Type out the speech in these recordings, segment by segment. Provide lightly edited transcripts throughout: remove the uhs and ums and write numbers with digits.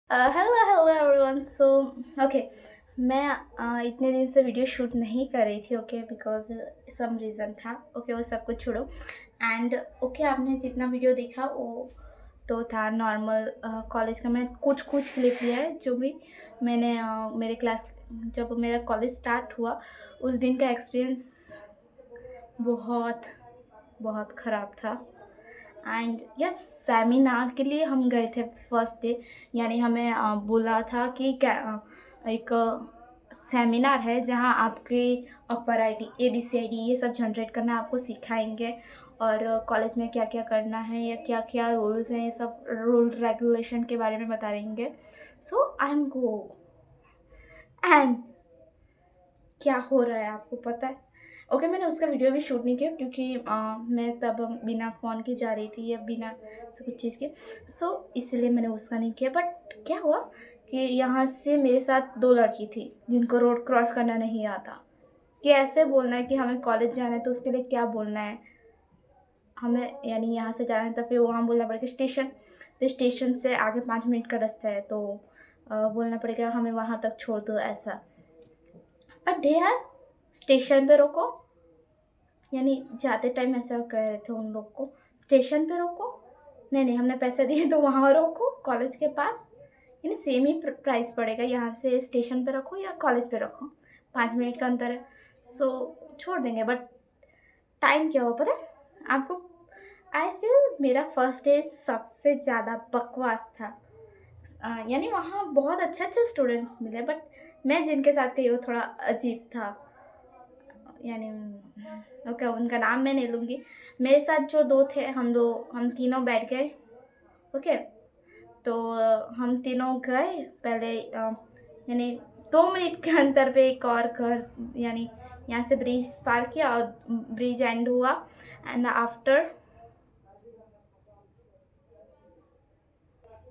Hello hello everyone. So okay, मैं इतने दिन से वीडियो शूट नहीं कर रही थी। ओके, बिकॉज सम रीज़न था। ओके, वो सब कुछ छोड़ो। एंड ओके, आपने जितना वीडियो देखा वो तो था नॉर्मल कॉलेज का। मैं कुछ कुछ क्लिप लिया है जो भी मैंने मेरे क्लास, जब मेरा कॉलेज स्टार्ट हुआ उस दिन का एक्सपीरियंस बहुत बहुत ख़राब था। एंड यस, सेमिनार के लिए हम गए थे फर्स्ट डे। यानी हमें बोला था कि एक सेमिनार है जहाँ आपके अपर आई टी ABCD ये सब जनरेट करना आपको सिखाएंगे, और कॉलेज में क्या क्या करना है या क्या क्या रूल्स हैं, ये सब रूल रेगुलेशन के बारे में बता रहेंगे। सो आई एम गो, एंड क्या हो रहा है आपको पता है? ओके, मैंने उसका वीडियो भी शूट नहीं किया क्योंकि मैं तब बिना फ़ोन के जा रही थी या बिना सब कुछ चीज़ के। सो इसलिए मैंने उसका नहीं किया। बट क्या हुआ कि यहाँ से मेरे साथ दो लड़की थी जिनको रोड क्रॉस करना नहीं आता। कि ऐसे बोलना है कि हमें कॉलेज जाना है तो उसके लिए क्या बोलना है हमें, यानी यहाँ से जाना है तो फिर वहाँ बोलना पड़ेगा स्टेशन। तो स्टेशन से आगे 5 मिनट का रास्ता है तो बोलना पड़ेगा हमें वहाँ तक छोड़ दो ऐसा। बट दे यार, स्टेशन पे रोको, यानी जाते टाइम ऐसा कह रहे थे उन लोग को स्टेशन पे रोको। नहीं नहीं, हमने पैसे दिए तो वहाँ रोको कॉलेज के पास। यानी सेम ही प्राइस पड़ेगा, यहाँ से स्टेशन पे रखो या कॉलेज पे रखो, 5 मिनट का अंतर है। सो छोड़ देंगे। बट टाइम क्या हो पता है आपको? आई फील मेरा फर्स्ट डे सबसे ज़्यादा बकवास था। यानी वहाँ बहुत अच्छे अच्छे स्टूडेंट्स मिले, बट मैं जिनके साथ गई वो थोड़ा अजीब था। यानी ओके, उनका नाम मैं नहीं लूँगी। मेरे साथ जो दो थे, हम तीनों बैठ गए। ओके, तो हम तीनों गए पहले, यानी 2 मिनट के अंतर पे एक और घर, यानी यहाँ से ब्रिज पार किया और ब्रिज एंड हुआ। एंड आफ्टर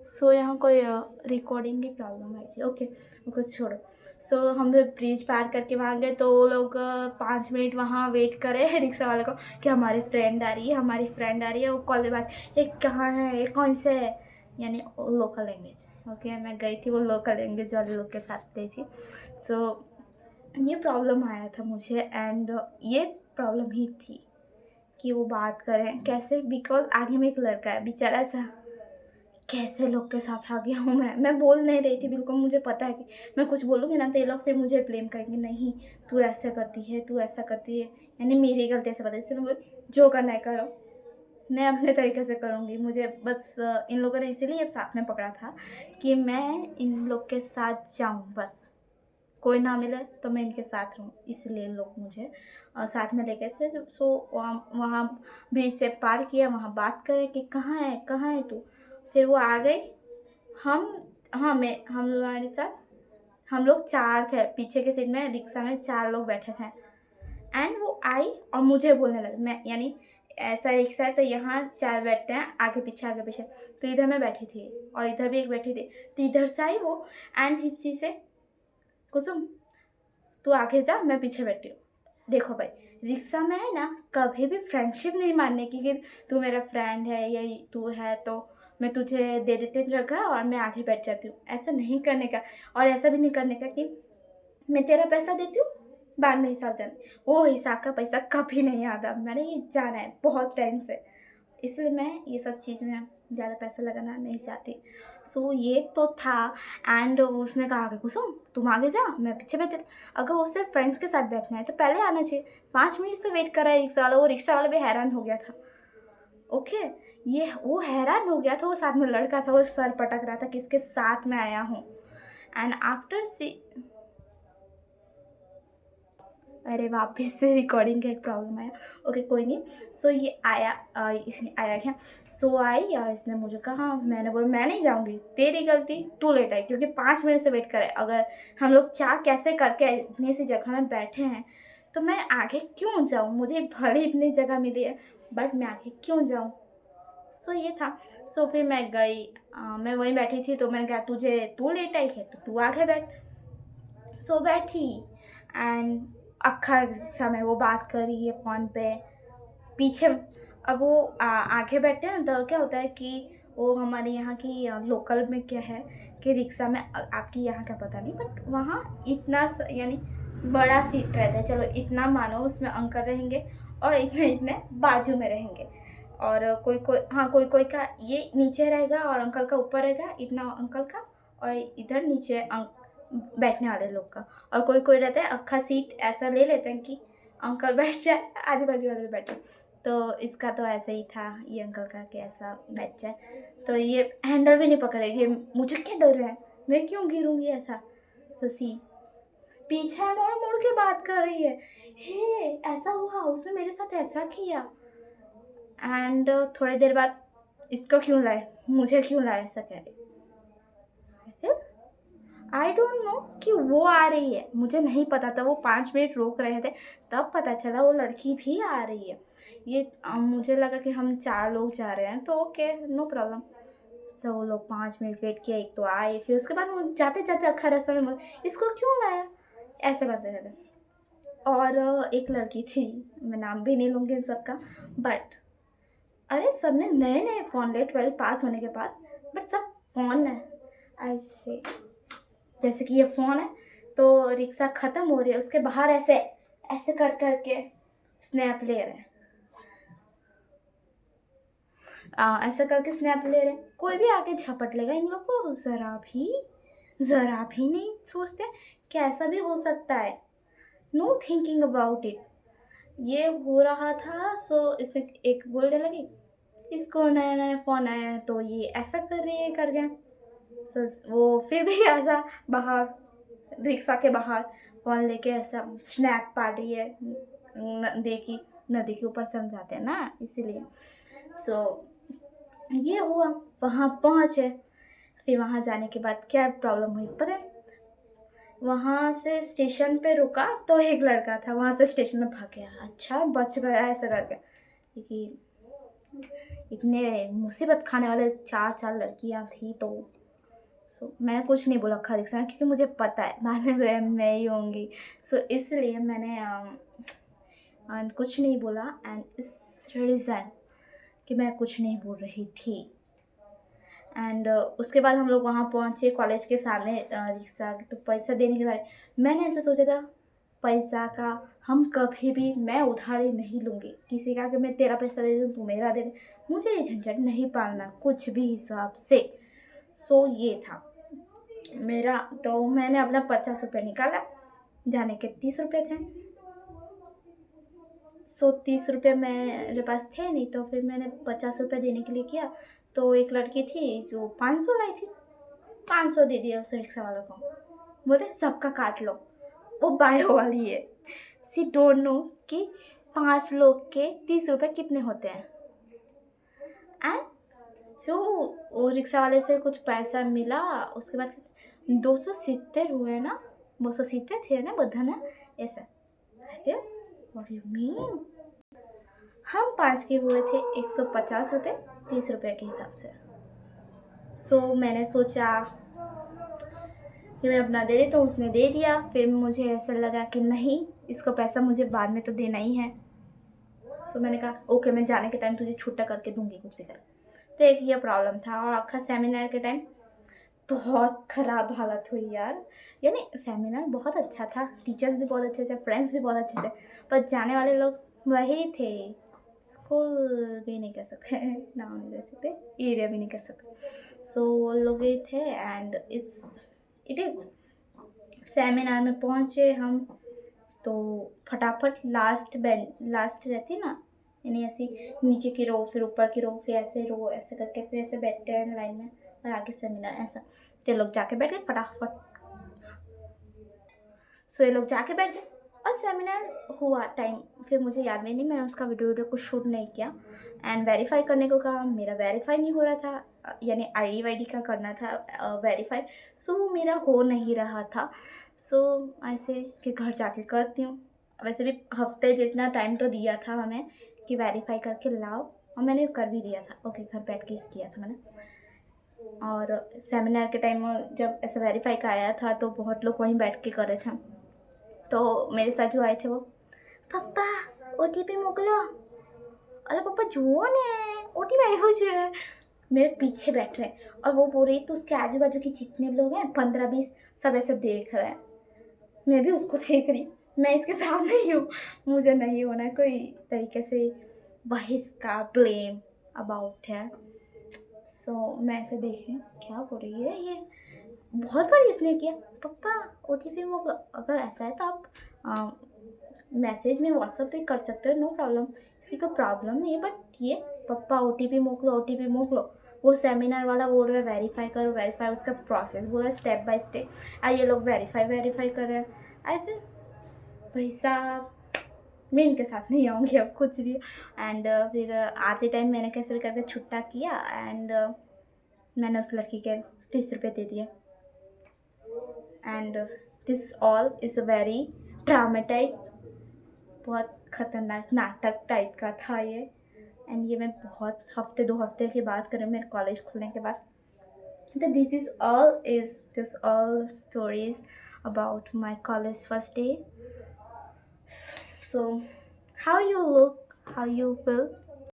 सो यहाँ कोई रिकॉर्डिंग की प्रॉब्लम आई थी। ओके, वो कुछ छोड़ो। सो हम जब ब्रिज पार करके वहाँ गए तो वो लोग 5 मिनट वहाँ वेट करे रिक्शा वाले को कि हमारी फ्रेंड आ रही है, हमारी फ्रेंड आ रही है। वो कॉल बात, ये कहाँ है, ये कौन से है, यानी लोकल लैंग्वेज। ओके, मैं गई थी वो लोकल लैंग्वेज वाले लोग के साथ गई थी। सो ये प्रॉब्लम आया था मुझे। एंड ये प्रॉब्लम ही थी कि वो बात करें कैसे, बिकॉज आगे में एक लड़का है बेचारा सा। कैसे लोग के साथ आ गया हूँ मैं बोल नहीं रही थी बिल्कुल। मुझे पता है कि मैं कुछ बोलूँगी ना तो ये लोग फिर मुझे ब्लेम करेंगे, नहीं तू ऐसा करती है, तू ऐसा करती है, यानी मेरी गलती ऐसे पता है। इसलिए मैं जो करना है करो, मैं अपने तरीके से करूँगी। मुझे बस इन लोगों ने इसीलिए साथ में पकड़ा था कि मैं इन लोग के साथ जाऊँ, बस कोई ना मिले तो मैं इनके साथ रहूँ, इसलिए लोग मुझे साथ में लेके थे। सो वहाँ ब्रिज से पार किया, वहाँ बात करें कि कहाँ है तू। फिर वो आ गई। हम हाँ, मैं हम हमारे साथ हम लोग चार थे, पीछे के सीट में रिक्शा में चार लोग बैठे थे। एंड वो आई और मुझे बोलने लगे, मैं यानी ऐसा रिक्शा है तो यहाँ चार बैठते हैं, आगे पीछे आगे पीछे। तो इधर मैं बैठी थी और इधर भी एक बैठी थी। तो इधर से आई वो, एंड हिस्सी से, कुसुम तू आगे जा, मैं पीछे बैठी हूँ। देखो भाई, रिक्शा में है ना, कभी भी फ्रेंडशिप नहीं मानने की कि तू मेरा फ्रेंड है या तू है तो मैं तुझे दे देती हूँ जगह और मैं आगे बैठ जाती हूँ, ऐसा नहीं करने का। और ऐसा भी नहीं करने का कि मैं तेरा पैसा देती हूँ बाद में हिसाब जाने, वो हिसाब का पैसा कभी नहीं आता। मैंने ये जाना है बहुत टाइम से, इसलिए मैं ये सब चीज़ में ज़्यादा पैसा लगाना नहीं चाहती। सो ये तो था। एंड उसने कहा कि कुसुम तुम आगे जा, मैं पीछे बैठ जाती। अगर उसे फ्रेंड्स के साथ बैठना है तो पहले आना चाहिए। 5 मिनट से वेट कर रहा है रिक्शा वाला। वो रिक्शा वाला भी हैरान हो गया था। ओके, ये वो हैरान हो गया था। वो साथ में लड़का था, वो सर पटक रहा था किसके साथ में आया हूँ। एंड आफ्टर सी, अरे वापस से रिकॉर्डिंग का एक प्रॉब्लम आया। ओके, कोई नहीं। सो ये आया, इसने आया क्या, सो आई और इसने मुझे कहा, मैंने बोला मैं नहीं जाऊँगी, तेरी गलती, तू लेट आई क्योंकि 5 मिनट से वेट करे। अगर हम लोग चार कैसे करके इतनी सी जगह में बैठे हैं तो मैं आगे क्यों जाऊँ? मुझे भले इतनी जगह मिली है बट मैं आगे क्यों जाऊँ? सो ये था। सो फिर मैं गई, मैं वहीं बैठी थी तो मैंने कहा तुझे, तू लेट आई है तो तू आगे बैठ। सो बैठी। एंड अक्खा समय वो बात कर रही है फ़ोन पे पीछे। अब वो आगे बैठते हैं तो क्या होता है कि वो हमारे यहाँ की लोकल में क्या है कि रिक्शा में आपकी यहाँ का पता नहीं, बट वहाँ इतना यानी बड़ा सीट रहता है, चलो इतना मानो, उसमें अंकल रहेंगे और इतने इतने बाजू में रहेंगे। और कोई कोई, हाँ, कोई कोई का ये नीचे रहेगा और अंकल का ऊपर रहेगा, इतना अंकल का, और इधर नीचे बैठने वाले लोग का। और कोई कोई रहता है अक्खा सीट ऐसा ले लेते हैं कि अंकल बैठ जाए, आजू बाजू वाले बैठ जाए। तो इसका तो ऐसा ही था ये अंकल का कि ऐसा बैठ जाए, तो ये हैंडल भी नहीं पकड़ेगी। मुझे क्या डर है, मैं क्यों गिरूंगी ऐसा। ससी पीछे मोड़ मोड़ के बात कर रही है, हे ऐसा हुआ, उसने मेरे साथ ऐसा किया। एंड थोड़ी देर बाद इसको क्यों लाए, मुझे क्यों लाए, ऐसा कह रही। आई डोंट नो कि वो आ रही है, मुझे नहीं पता था। वो 5 मिनट रोक रहे थे, तब पता चला वो लड़की भी आ रही है। ये मुझे लगा कि हम 4 लोग जा रहे हैं तो ओके, नो प्रॉब्लम। तो वो लोग 5 मिनट वेट किया, एक तो आए, फिर उसके बाद वो जाते जाते अक्खा रास्ता में बोले इसको क्यों लाया, ऐसे करते करते। और एक लड़की थी, मैं नाम भी नहीं लूँगी इन सबका, बट अरे सबने नए नए फ़ोन लिए 12 पास होने के बाद, बट सब फ़ोन है ऐसे, जैसे कि ये फ़ोन है तो रिक्शा ख़त्म हो रही है, उसके बाहर ऐसे ऐसे कर करके स्नैप ले रहे हैं, ऐसा करके स्नैप ले रहे हैं। कोई भी आके झपट लेगा, इन लोग को ज़रा भी नहीं सोचते कि ऐसा भी हो सकता है। No thinking about it. ये हो रहा था, सो इसने एक बोलने लगी इसको नया नया फ़ोन आया है तो ये ऐसा कर रही है कर गया। सो वो फिर भी ऐसा बाहर रिक्शा के बाहर फ़ोन लेके ऐसा स्नैप पा रही है। नदी के ऊपर से हम जाते हैं ना, इसीलिए। सो ये हुआ, वहाँ पहुँचे। फिर वहाँ जाने के बाद क्या प्रॉब्लम हुई पता है, वहाँ से स्टेशन पे रुका तो एक लड़का था, वहाँ से स्टेशन में भाग गया। अच्छा बच गया ऐसा करके, क्योंकि इतने मुसीबत खाने वाले 4 लड़कियाँ थी तो। सो मैंने कुछ नहीं बोला खरीद से, क्योंकि मुझे पता है मारने में मैं ही होंगी। सो इसलिए मैंने कुछ नहीं बोला, एंड इस रीज़न कि मैं कुछ नहीं बोल रही थी। एंड उसके बाद हम लोग वहाँ पहुँचे कॉलेज के सामने रिक्शा, तो पैसा देने के बाद मैंने ऐसा सोचा था पैसा का हम कभी भी, मैं उधारी नहीं लूँगी किसी का कि मैं तेरा पैसा दे दूँ तू मेरा दे दे, मुझे ये झंझट नहीं पालना कुछ भी हिसाब से। सो ये था मेरा। तो मैंने अपना 50 रुपये निकाला, जाने के 30 रुपये थे। सो 30 रुपये मेरे पास थे नहीं, तो फिर मैंने 50 रुपये देने के लिए किया। तो एक लड़की थी जो 500 लाई थी, 500 दे दिया उस रिक्शा वालों को, बोलते सबका काट लो। वो बायो वाली है, सी डोंट नो कि 5 लोग के 30 रुपये कितने होते हैं। एंड फिर वो रिक्शा वाले से कुछ पैसा मिला, उसके बाद 270 हुए ना, 270 थे ना बधा ना, ऐसा। व्हाट यू मीन, हम 5 के हुए थे 150 रुपये 30 रुपये के हिसाब से। सो मैंने सोचा कि मैं अपना दे देता हूँ, उसने दे दिया। फिर मुझे ऐसा लगा कि नहीं, इसको पैसा मुझे बाद में तो देना ही है। सो मैंने कहा ओके, मैं जाने के टाइम तुझे छुट्टा करके दूंगी कुछ भी कर। तो एक ये प्रॉब्लम था। और आखिर सेमिनार के टाइम बहुत ख़राब हालत हुई यार। यानी सेमिनार बहुत अच्छा था, टीचर्स भी बहुत अच्छे थे, फ्रेंड्स भी बहुत अच्छे थे, पर जाने वाले लोग वही थे। स्कूल भी नहीं कह सकते, नाम नहीं ले सकते, एरिया भी नहीं कह सकते। सो वो लोग ही थे। एंड इट इज़ सेमिनार में पहुँचे हम तो फटाफट लास्ट रहती ना, यानी ऐसी नीचे की रो, फिर ऊपर की रो, फिर ऐसे रो, ऐसे करके फिर ऐसे बैठते हैं लाइन में, और आगे सेमिनार ऐसा। तो लोग जाके बैठ गए फटाफट। सो ये लोग जाके बैठ गए और सेमिनार हुआ टाइम, फिर मुझे याद में नहीं, मैंने उसका वीडियो कुछ शूट नहीं किया। एंड वेरीफाई करने को कहा, मेरा वेरीफाई नहीं हो रहा था, यानी आईडी वाईडी का करना था वेरीफाई। सो वो मेरा हो नहीं रहा था। सो ऐसे कि घर जाके करती हूँ। वैसे भी हफ्ते जितना टाइम तो दिया था हमें कि वेरीफाई करके लाओ, और मैंने कर भी दिया था। ओके, घर बैठ के किया था मैंने। और सेमिनार के टाइम जब ऐसा वेरीफाई का आया था तो बहुत लोग वहीं बैठ के कर रहे थे। तो मेरे साथ जो आए थे वो, पप्पा ओटीपी मोकलो, अरे पप्पा जुओ ने ओटीपी આવ્યો છે। मेरे पीछे बैठ रहे हैं और वो बोल रही तो उसके आजू बाजू के जितने लोग हैं 15-20 सब ऐसे देख रहे हैं। मैं भी उसको देख रही हूँ, मैं इसके सामने ही हूँ, मुझे नहीं होना कोई तरीके से बहिस का ब्लेम अबाउट है। सो मैं ऐसे देख रही हूँ क्या बोल रही है ये। बहुत बार इसने किया, पप्पा OTP मोकलो। अगर ऐसा है तो आप मैसेज में व्हाट्सएप पे कर सकते हो, नो प्रॉब्लम, इसकी कोई प्रॉब्लम नहीं है। बट ये पप्पा OTP मोकलो, OTP मोकलो। वो सेमिनार वाला बोल रहा है वेरीफाई करो वेरीफाई, उसका प्रोसेस बोला स्टेप बाय स्टेप। ये लोग वेरीफाई वेरीफाई कर रहे हैं। आई फिर भाई साहब मैं इनके साथ नहीं आऊँगी अब कुछ भी। एंड फिर आते टाइम मैंने कैसे भी करके छुट्टा किया एंड मैंने उस लड़की के 30 रुपये दे दिए। And this all is a very dramatic, बहुत ख़तरनाक नाटक टाइप का था ये। एंड ये मैं बहुत हफ्ते 2 हफ्ते की बात करूँ मेरे कॉलेज खुलने के बाद। तो this all stories about my college first day. So how you look, how you feel,